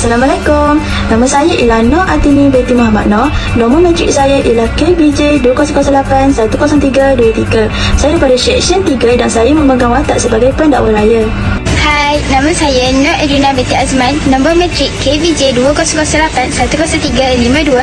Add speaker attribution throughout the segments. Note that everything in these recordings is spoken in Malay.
Speaker 1: Assalamualaikum. Nama saya ialah Nur Atini binti Muhammad Nur. Nombor matrik saya ialah KBJ 208-10323. Saya daripada Seksyen 3 dan saya memegang watak sebagai pendakwa raya.
Speaker 2: Hai, nama saya Nur Edina binti Azman. Nombor matrik KBJ 208-10352.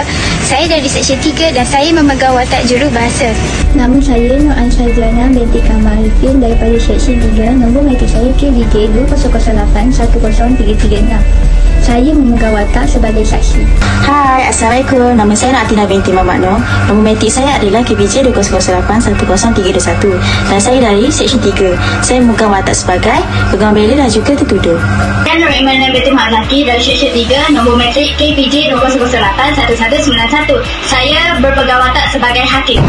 Speaker 2: Saya dari Seksyen 3 dan saya memegang watak jurubahasa.
Speaker 3: Nama saya Nur Ansazana binti Kamal Arifin daripada Seksyen 3. Nombor matrik saya KBJ 208-10336. Saya memegang watak sebagai saksi.
Speaker 1: Hai, Assalamualaikum. Nama saya Natina binti Muhammad Nur. Nombor matrik saya adalah KBJ 208-10321 dan saya dari Seksyen 3. Saya memegang watak sebagai pegang bela dan juga tertuduh.
Speaker 4: Dan Nur Iman binti Muhammad Laki dari Seksyen 3. Nombor matrik KBJ 208-1191. Saya berpegang watak sebagai hakim.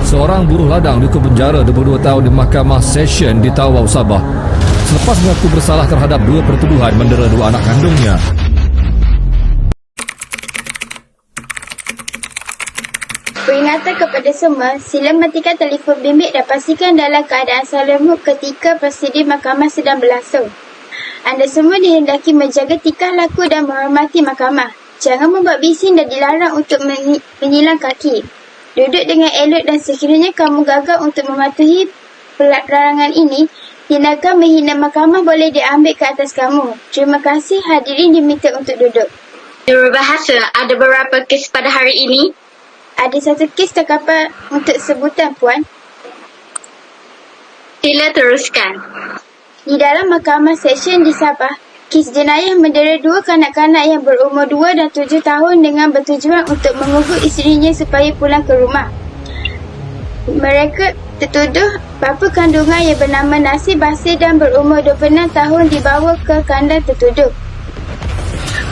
Speaker 5: Seorang buruh ladang dikepenjara 22 tahun di Mahkamah Session di Tawau, Sabah selepas mengaku bersalah terhadap 2 pertuduhan mendera 2 anak kandungnya.
Speaker 2: Peringatan kepada semua, sila matikan telefon bimbit dan pastikan dalam keadaan silent ketika prosedur mahkamah sedang berlangsung. Anda semua dihendaki menjaga tingkah laku dan menghormati mahkamah. Jangan membuat bising dan dilarang untuk menyilang kaki. Duduk dengan elok dan sekiranya kamu gagal untuk mematuhi larangan ini, tindakan menghina mahkamah boleh diambil ke atas kamu. Terima kasih, hadirin diminta untuk duduk.
Speaker 4: Jurubahasa, ada berapa kes pada hari ini?
Speaker 2: Ada 1 kes terkapar untuk sebutan, Puan.
Speaker 4: Sila teruskan.
Speaker 2: Di dalam mahkamah Session di Sabah, kes jenayah mendera 2 kanak-kanak yang berumur 2 dan 7 tahun dengan bertujuan untuk mengugut isterinya supaya pulang ke rumah. Mereka tertuduh bapa kandungan yang bernama Nasir Basir dan berumur 26 tahun dibawa ke kandang tertuduh.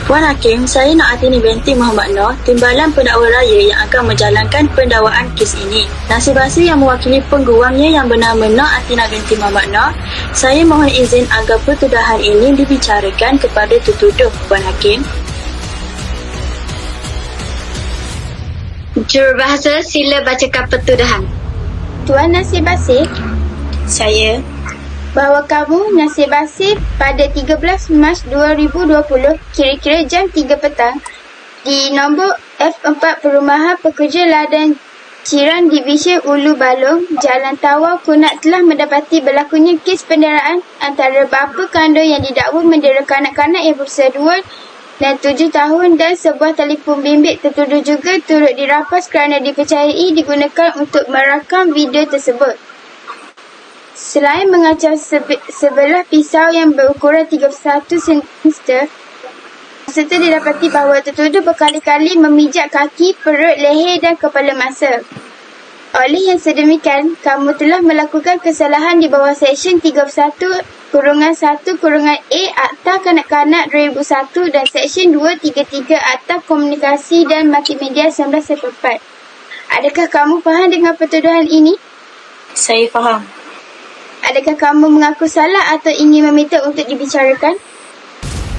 Speaker 1: Puan Hakim, saya Nur Atini binti Muhammad Nur, timbalan pendakwa raya yang akan menjalankan pendakwaan kes ini. Nasir Basir yang mewakili pengguamnya yang bernama Nur Atina binti Muhammad Nur. Saya mohon izin agar pertuduhan ini dibicarakan kepada tertuduh, Puan Hakim.
Speaker 4: Jurubahasa, sila bacakan pertuduhan.
Speaker 2: Tuan Nasir Basir,
Speaker 1: Saya
Speaker 2: bahawa kamu, Nasir Basir, pada 13 Mac 2020, kira-kira jam 3 petang, di nombor F4 Perumahan Pekerja Ladang Jiran Division Ulu Balong, Jalan Tawau, Kunat telah mendapati berlakunya kes penderaan antara bapa kandung yang didakwa mendera kanak-kanak yang berusia 2 dan 7 tahun dan sebuah telefon bimbit tertuduh juga turut dirampas kerana dipercayai digunakan untuk merakam video tersebut. Selain mengacau sebelah pisau yang berukuran 31 cm, serta didapati bahawa tertuduh berkali-kali memijak kaki, perut, leher dan kepala mangsa. Oleh yang sedemikian, kamu telah melakukan kesalahan di bawah Seksyen 31-1-A Akta Kanak-Kanak 2001 dan Seksyen 233 Akta Komunikasi dan Multimedia 1994. Adakah kamu faham dengan pertuduhan ini?
Speaker 1: Saya faham.
Speaker 2: Adakah kamu mengaku salah atau ingin meminta untuk dibicarakan?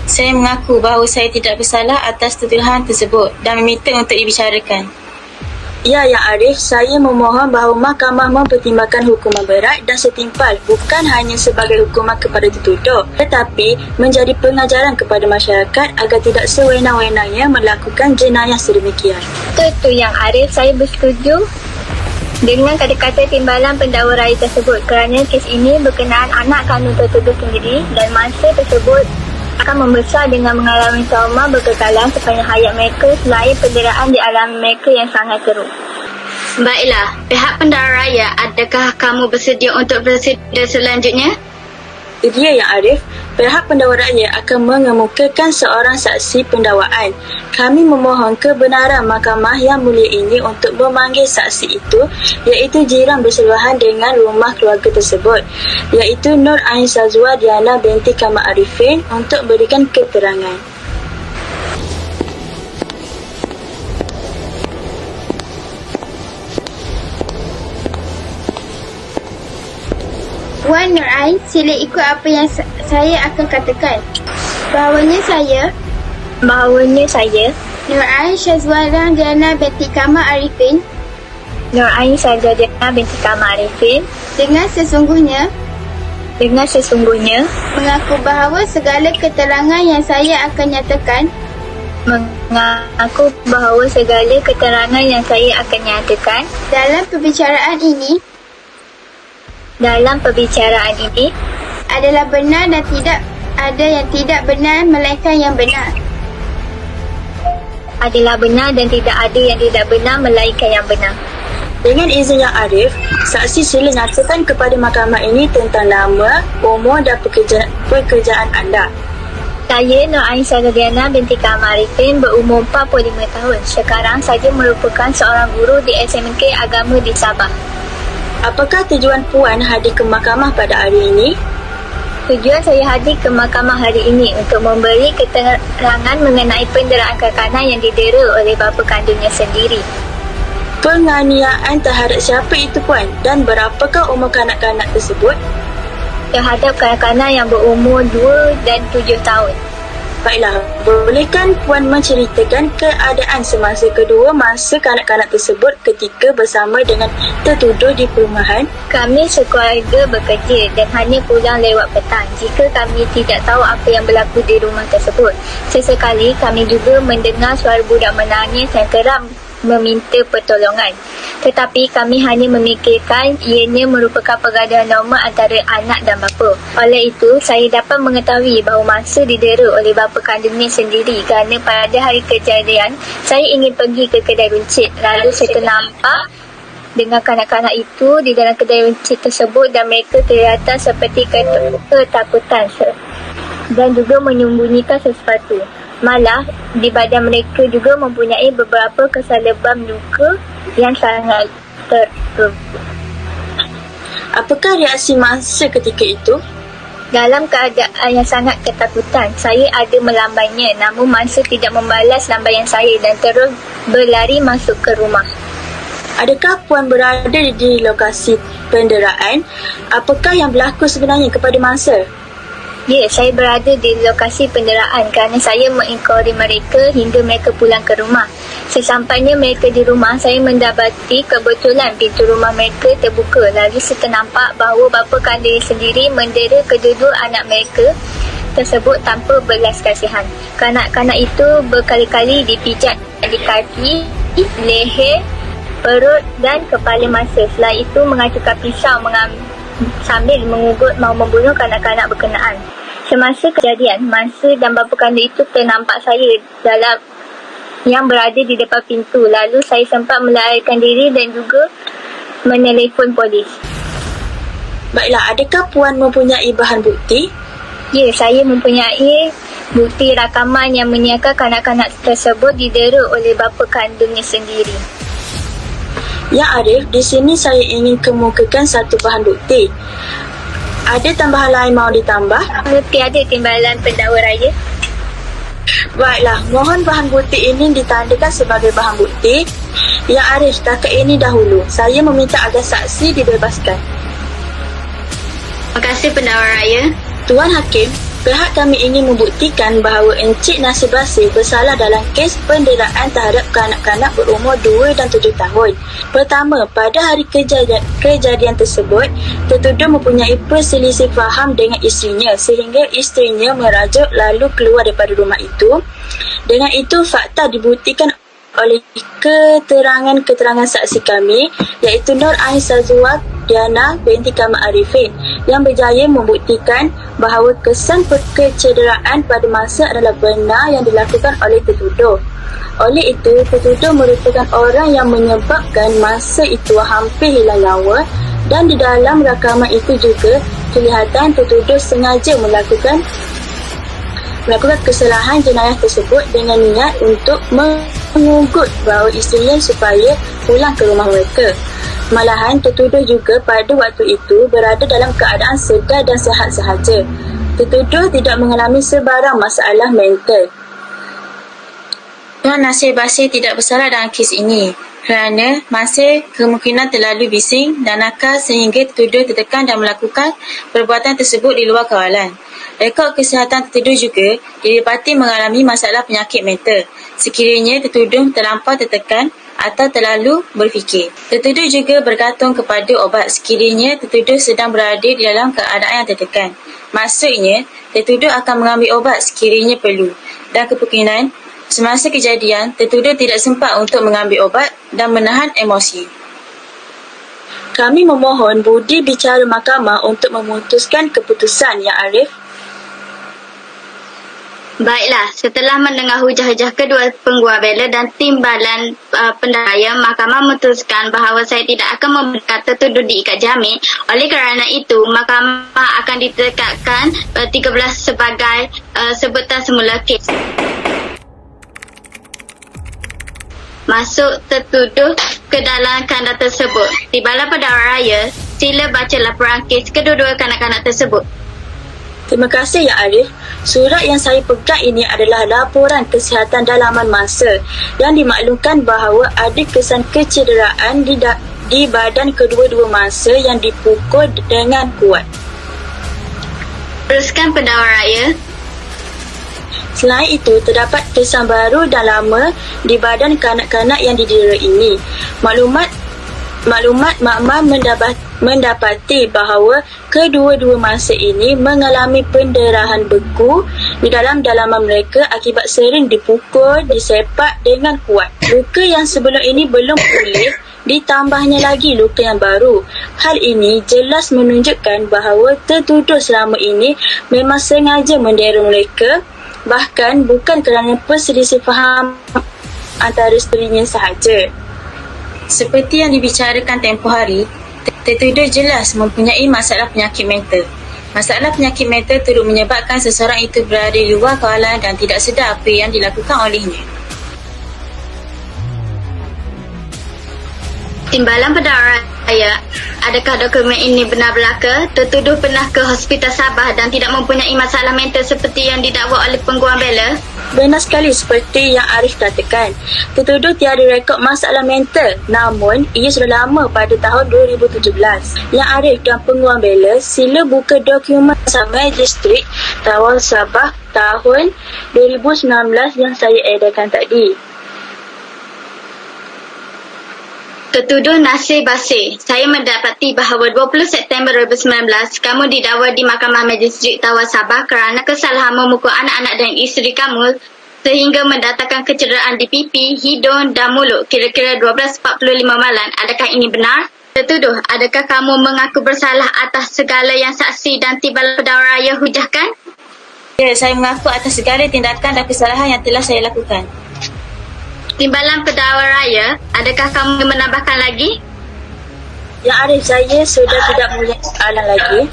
Speaker 1: Saya mengaku bahawa saya tidak bersalah atas tuduhan tersebut dan meminta untuk dibicarakan. Ya, Yang Arif, saya memohon bahawa mahkamah mempertimbangkan hukuman berat dan setimpal bukan hanya sebagai hukuman kepada tertuduh, tetapi menjadi pengajaran kepada masyarakat agar tidak sewenang-wenangnya melakukan jenayah sedemikian.
Speaker 3: Betul Yang Arif, saya bersetuju dengan kata-kata timbalan pendakwa raya tersebut kerana kes ini berkenaan anak kandung tertuduh sendiri dan masa tersebut akan membesar dengan mengalami trauma berkekalan sepanjang hayat mereka selain penderaan dialami mereka yang sangat teruk.
Speaker 4: Baiklah, pihak pendakwa raya, adakah kamu bersedia untuk prosedur selanjutnya?
Speaker 1: Dia Yang Arif, pihak pendakwa raya akan mengemukakan seorang saksi pendakwaan. Kami memohon kebenaran mahkamah yang mulia ini untuk memanggil saksi itu, iaitu jiran bersebelahan dengan rumah keluarga tersebut, iaitu Nur Ainsazwa Diana binti Kamal Arifin untuk berikan keterangan.
Speaker 2: Puan Nur Ain, sila ikut apa yang saya akan katakan. Bahawanya saya Nur Ain Syazwala Diana binti Kamal Arifin
Speaker 3: Nur Ain Syazwala binti Kamal Arifin
Speaker 2: dengan sesungguhnya mengaku bahawa segala keterangan yang saya akan nyatakan dalam perbicaraan ini adalah benar dan tidak ada yang tidak benar melainkan yang benar.
Speaker 1: Dengan izin Yang Arif, saksi sila nyatakan kepada mahkamah ini tentang nama, umur dan pekerjaan anda.
Speaker 3: Saya Nur Ain Syazwala binti Kamal Arifin berumur 45 tahun. Sekarang saya merupakan seorang guru di SMK Agama di Sabah.
Speaker 1: Apakah tujuan Puan hadir ke mahkamah pada hari ini?
Speaker 3: Tujuan saya hadir ke mahkamah hari ini untuk memberi keterangan mengenai penderaan kanak-kanak yang didera oleh bapa kandungnya sendiri.
Speaker 1: Penganiayaan terhadap siapa itu Puan dan berapakah umur kanak-kanak tersebut?
Speaker 3: Terhadap kanak-kanak yang berumur 2 dan 7 tahun.
Speaker 1: Baiklah, bolehkan Puan menceritakan keadaan semasa kedua masa kanak-kanak tersebut ketika bersama dengan tertuduh di perumahan?
Speaker 3: Kami sekeluarga bekerja dan hanya pulang lewat petang jika kami tidak tahu apa yang berlaku di rumah tersebut. Sesekali kami juga mendengar suara budak menangis yang kerap meminta pertolongan. Tetapi kami hanya memikirkan ianya merupakan pergaduhan normal antara anak dan bapa. Oleh itu, saya dapat mengetahui bahawa masa didera oleh bapa kandungnya sendiri kerana pada hari kejadian, saya ingin pergi ke kedai runcit. Lalu saya ternampak dengan kanak-kanak itu di dalam kedai runcit tersebut dan mereka kelihatan seperti ketakutan dan juga menyembunyikan sesuatu. Malah, di badan mereka juga mempunyai beberapa kesalebam luka yang sangat teruk.
Speaker 1: Apakah reaksi masa ketika itu?
Speaker 3: Dalam keadaan yang sangat ketakutan, saya ada melambai-nya, namun mangsa tidak membalas lambaian saya dan terus berlari masuk ke rumah.
Speaker 1: Adakah Puan berada di lokasi penderaan? Apakah yang berlaku sebenarnya kepada mangsa?
Speaker 3: Ya, saya berada di lokasi penderaan kerana saya menginkuari mereka hingga mereka pulang ke rumah. Sesampainya mereka di rumah, saya mendapati kebetulan pintu rumah mereka terbuka. Lalu saya ternampak bahawa bapa kandung sendiri mendera kedua-dua anak mereka tersebut tanpa belas kasihan. Kanak-kanak itu berkali-kali dipijat di kaki, leher, perut dan kepala mangsa. Setelah itu mengacukan pisau sambil mengugut mahu membunuh kanak-kanak berkenaan. Semasa kejadian, mangsa dan bapa kandung itu ternampak saya yang berada di depan pintu. Lalu saya sempat melarikan diri dan juga menelefon polis.
Speaker 1: Baiklah, adakah Puan mempunyai bahan bukti?
Speaker 3: Ya, saya mempunyai bukti rakaman yang menyatakan kanak-kanak tersebut didera oleh bapa kandungnya sendiri.
Speaker 1: Ya Arif, di sini saya ingin kemukakan satu bahan bukti. Ada tambahan lain mahu ditambah?
Speaker 3: Tiada timbalan pendakwa raya.
Speaker 1: Baiklah, mohon bahan bukti ini ditandakan sebagai bahan bukti. Ya Arif, setakat ini dahulu. Saya meminta agar saksi dibebaskan.
Speaker 4: Terima kasih pendakwa raya.
Speaker 1: Tuan Hakim, pihak kami ingin membuktikan bahawa Encik Nasir Basir bersalah dalam kes penderaan terhadap kanak-kanak berumur 2 dan 7 tahun. Pertama, pada hari kejadian tersebut, tertuduh mempunyai perselisih faham dengan isterinya sehingga isterinya merajuk lalu keluar daripada rumah itu. Dengan itu, fakta dibuktikan oleh keterangan-keterangan saksi kami iaitu Nur Ain Syazwala Diana binti Kamal Arifin yang berjaya membuktikan bahawa kesan kecederaan pada mangsa adalah benar yang dilakukan oleh tertuduh. Oleh itu, tertuduh merupakan orang yang menyebabkan mangsa itu hampir hilang nyawa dan di dalam rakaman itu juga kelihatan tertuduh sengaja melakukan kesalahan jenayah tersebut dengan niat untuk mengugut bahawa isterinya supaya pulang ke rumah mereka. Malahan, tertuduh juga pada waktu itu berada dalam keadaan sedar dan sihat sahaja. Tertuduh tidak mengalami sebarang masalah mental.
Speaker 2: Tuan Nasir Basir tidak bersalah dalam kes ini.
Speaker 1: kerana masih kemungkinan terlalu bising dan nakal sehingga tertuduh tertekan dan melakukan perbuatan tersebut di luar kawalan. Rekod kesihatan tertuduh juga didapati mengalami masalah penyakit mental sekiranya tertuduh terlampau tertekan atau terlalu berfikir. Tertuduh juga bergantung kepada obat sekiranya tertuduh sedang berada di dalam keadaan yang tertekan. Maksudnya, tertuduh akan mengambil obat sekiranya perlu dan kemungkinan semasa kejadian, tertuduh tidak sempat untuk mengambil obat dan menahan emosi. Kami memohon budi bicara mahkamah untuk memutuskan keputusan, Ya Arif.
Speaker 2: Baiklah, setelah mendengar hujah-hujah kedua penggual bela dan timbalan pendaya, mahkamah memutuskan bahawa saya tidak akan memberikan tertuduh diikat jamin. Oleh kerana itu, mahkamah akan ditetapkan 13 sebagai sebutan semula kes. Masuk tertuduh ke dalam kandang tersebut. Timbalan pendakwa raya, sila baca laporan kes kedua-dua kanak-kanak tersebut.
Speaker 1: Terima kasih, Ya Arif. Surat yang saya pegang ini adalah laporan kesihatan dalaman masa yang dimaklumkan bahawa ada kesan kecederaan di badan kedua-dua masa yang dipukul dengan kuat.
Speaker 2: Teruskan pendakwa raya.
Speaker 1: Selain itu, terdapat kesan baru dan lama di badan kanak-kanak yang didera ini. Maklumat makmah mendapati bahawa kedua-dua masa ini mengalami pendarahan beku di dalam dalaman mereka akibat sering dipukul, disepak dengan kuat. Luka yang sebelum ini belum pulih, ditambahnya lagi luka yang baru. Hal ini jelas menunjukkan bahawa tertuduh selama ini memang sengaja mendera mereka, bahkan bukan kerana perselisih faham antara isterinya sahaja. Seperti yang dibicarakan tempoh hari, tertuduh jelas mempunyai masalah penyakit mental. Masalah penyakit mental turut menyebabkan seseorang itu berada di luar kawalan dan tidak sedar apa yang dilakukan olehnya.
Speaker 2: Timbalan pendakwa raya, adakah dokumen ini benar belaka? Tertuduh pernah ke Hospital Sabah dan tidak mempunyai masalah mental seperti yang didakwa oleh pengguam bela?
Speaker 1: Benar sekali seperti yang Arif katakan. Tertuduh tiada rekod masalah mental, namun ia sudah lama pada tahun 2017. Yang Arif dan pengguam bela sila buka dokumen Magistrik Tawau Sabah tahun 2019 yang saya edarkan tadi.
Speaker 2: Tertuduh Nasir Basir, saya mendapati bahawa 20 September 2019 kamu didakwa di Mahkamah Magistrik Tawau Sabah kerana kesalahan memukul anak-anak dan isteri kamu sehingga mendatangkan kecederaan di pipi, hidung dan mulut kira-kira 12.45 malam. Adakah ini benar? Tertuduh, adakah kamu mengaku bersalah atas segala yang saksi dan timbalan pendakwa raya hujahkan?
Speaker 1: Ya, saya mengaku atas segala tindakan dan kesalahan yang telah saya lakukan.
Speaker 2: Timbalan pendakwa raya, adakah kamu menambahkan lagi?
Speaker 1: Ya Arif, saya sudah tidak mempunyai soalan lagi.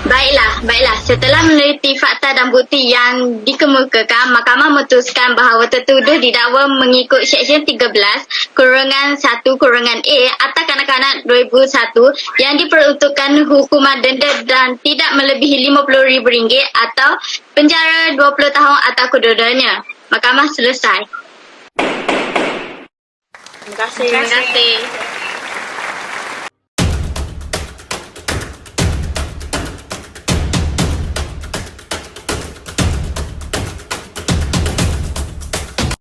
Speaker 2: Baiklah. Setelah meneliti fakta dan bukti yang dikemukakan, mahkamah memutuskan bahawa tertuduh didakwa mengikut Seksyen 13-1-A Akta Kanak-kanak 2001 yang diperuntukkan hukuman denda dan tidak melebihi RM50,000 atau penjara 20 tahun atau kedua-duanya. Mahkamah selesai.
Speaker 1: Terima kasih.
Speaker 2: Terima kasih.